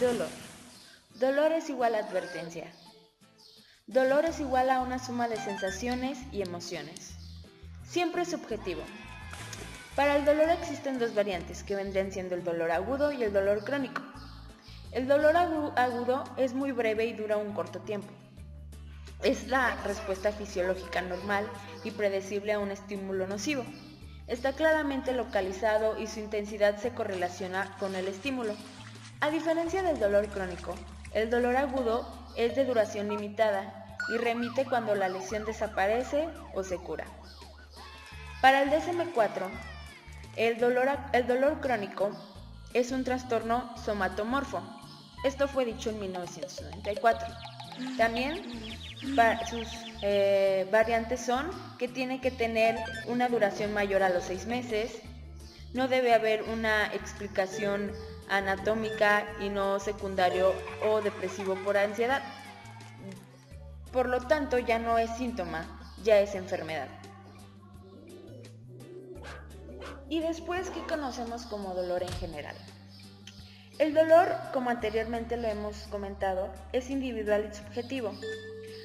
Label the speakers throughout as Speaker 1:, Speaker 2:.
Speaker 1: Dolor. Dolor es igual a advertencia. Dolor es igual a una suma de sensaciones y emociones. Siempre es subjetivo. Para el dolor existen dos variantes, que vendrían siendo el dolor agudo y el dolor crónico. El dolor agudo es muy breve y dura un corto tiempo. Es la respuesta fisiológica normal y predecible a un estímulo nocivo. Está claramente localizado y su intensidad se correlaciona con el estímulo. A diferencia del dolor crónico, el dolor agudo es de duración limitada y remite cuando la lesión desaparece o se cura. Para el DSM-4, el dolor crónico es un trastorno somatomorfo. Esto fue dicho en 1994. También sus variantes son que tiene que tener una duración mayor a los 6 meses, no debe haber una explicación anatómica y no secundario o depresivo por ansiedad. Por lo tanto, ya no es síntoma, ya es enfermedad. Y después, ¿qué conocemos como dolor en general? El dolor, como anteriormente lo hemos comentado, es individual y subjetivo.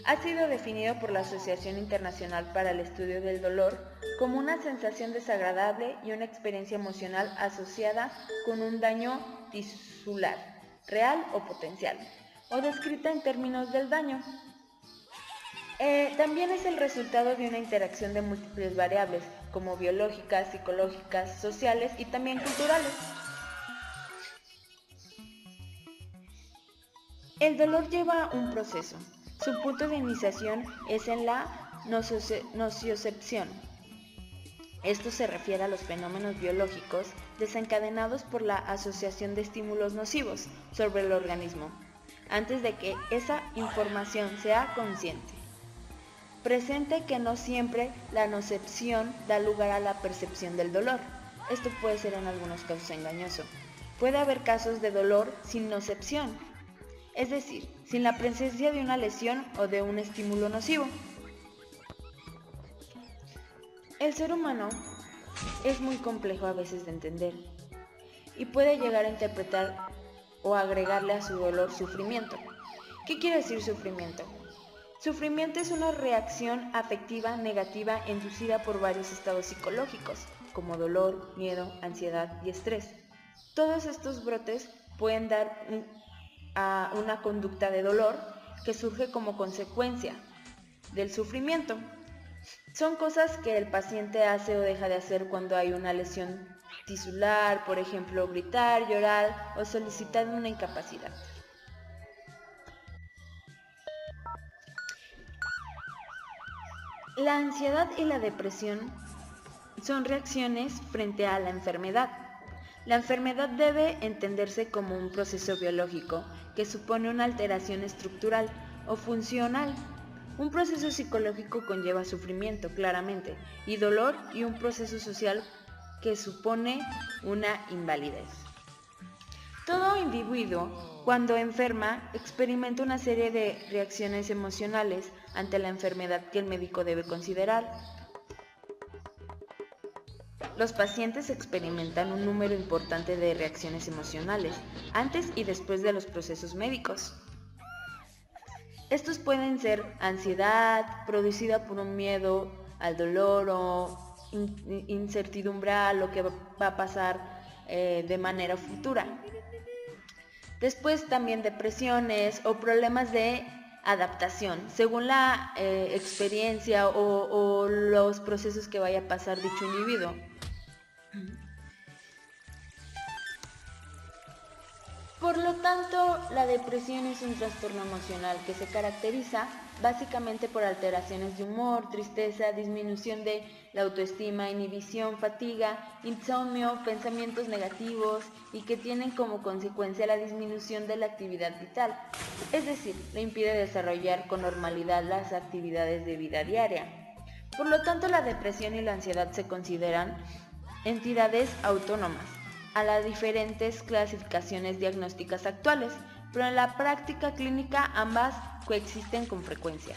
Speaker 1: Ha sido definido por la Asociación Internacional para el Estudio del Dolor como una sensación desagradable y una experiencia emocional asociada con un daño tisular, real o potencial, o descrita en términos del daño. También es el resultado de una interacción de múltiples variables, como biológicas, psicológicas, sociales y también culturales. El dolor lleva un proceso. Su punto de iniciación es en la nociocepción. Esto se refiere a los fenómenos biológicos desencadenados por la asociación de estímulos nocivos sobre el organismo, antes de que esa información sea consciente. Presente que no siempre la nocepción da lugar a la percepción del dolor. Esto puede ser en algunos casos engañoso. Puede haber casos de dolor sin nocepción, es decir, sin la presencia de una lesión o de un estímulo nocivo. El ser humano es muy complejo a veces de entender y puede llegar a interpretar o agregarle a su dolor sufrimiento. ¿Qué quiere decir sufrimiento? Sufrimiento es una reacción afectiva negativa inducida por varios estados psicológicos, como dolor, miedo, ansiedad y estrés. Todos estos brotes pueden dar a una conducta de dolor que surge como consecuencia del sufrimiento. Son cosas que el paciente hace o deja de hacer cuando hay una lesión tisular, por ejemplo, gritar, llorar o solicitar una incapacidad. La ansiedad y la depresión son reacciones frente a la enfermedad. La enfermedad debe entenderse como un proceso biológico que supone una alteración estructural o funcional. Un proceso psicológico conlleva sufrimiento, claramente, y dolor, y un proceso social que supone una invalidez. Todo individuo, cuando enferma, experimenta una serie de reacciones emocionales ante la enfermedad que el médico debe considerar. Los pacientes experimentan un número importante de reacciones emocionales antes y después de los procesos médicos. Estos pueden ser ansiedad, producida por un miedo al dolor o incertidumbre a lo que va a pasar de manera futura. Después también depresiones o problemas de adaptación, según la experiencia o los procesos que vaya a pasar dicho individuo. Por lo tanto, la depresión es un trastorno emocional que se caracteriza básicamente por alteraciones de humor, tristeza, disminución de la autoestima, inhibición, fatiga, insomnio, pensamientos negativos y que tienen como consecuencia la disminución de la actividad vital, es decir, le impide desarrollar con normalidad las actividades de vida diaria. Por lo tanto, la depresión y la ansiedad se consideran entidades autónomas a las diferentes clasificaciones diagnósticas actuales, pero en la práctica clínica ambas coexisten con frecuencia.